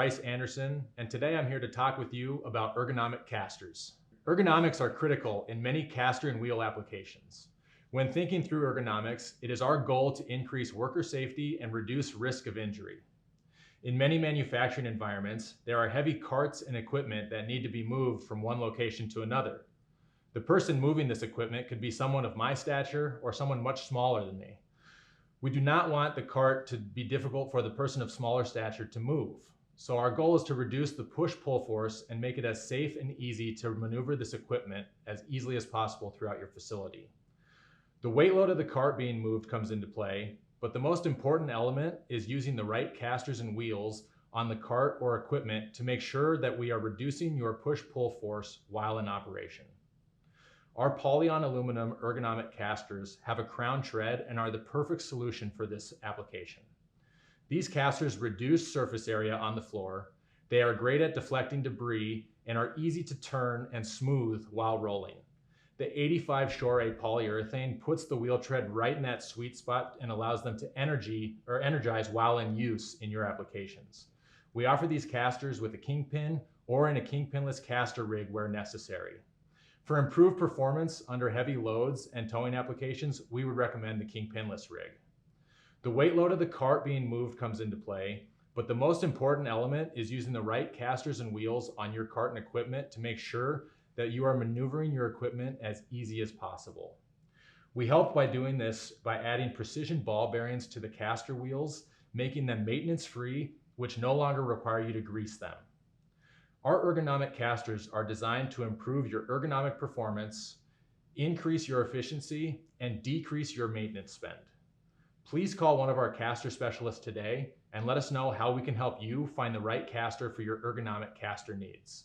Bryce Anderson, and today I'm here to talk with you about ergonomic casters. Ergonomics are critical in many caster and wheel applications. When thinking through ergonomics, it is our goal to increase worker safety and reduce risk of injury. In many manufacturing environments, there are heavy carts and equipment that need to be moved from one location to another. The person moving this equipment could be someone of my stature or someone much smaller than me. We do not want the cart to be difficult for the person of smaller stature to move. So our goal is to reduce the push-pull force and make it as safe and easy to maneuver this equipment as easily as possible throughout your facility. The weight load of the cart being moved comes into play, but the most important element is using the right casters and wheels on the cart or equipment to make sure that we are reducing your push-pull force while in operation. Our Polyon aluminum ergonomic casters have a crown tread and are the perfect solution for this application. These casters reduce surface area on the floor. They are great at deflecting debris and are easy to turn and smooth while rolling. The 85 Shore A polyurethane puts the wheel tread right in that sweet spot and allows them to energize while in use in your applications. We offer these casters with a kingpin or in a kingpinless caster rig where necessary. For improved performance under heavy loads and towing applications, we would recommend the kingpinless rig. The weight load of the cart being moved comes into play, but the most important element is using the right casters and wheels on your cart and equipment to make sure that you are maneuvering your equipment as easy as possible. We help by doing this by adding precision ball bearings to the caster wheels, making them maintenance-free, which no longer require you to grease them. Our ergonomic casters are designed to improve your ergonomic performance, increase your efficiency, and decrease your maintenance spend. Please call one of our caster specialists today and let us know how we can help you find the right caster for your ergonomic caster needs.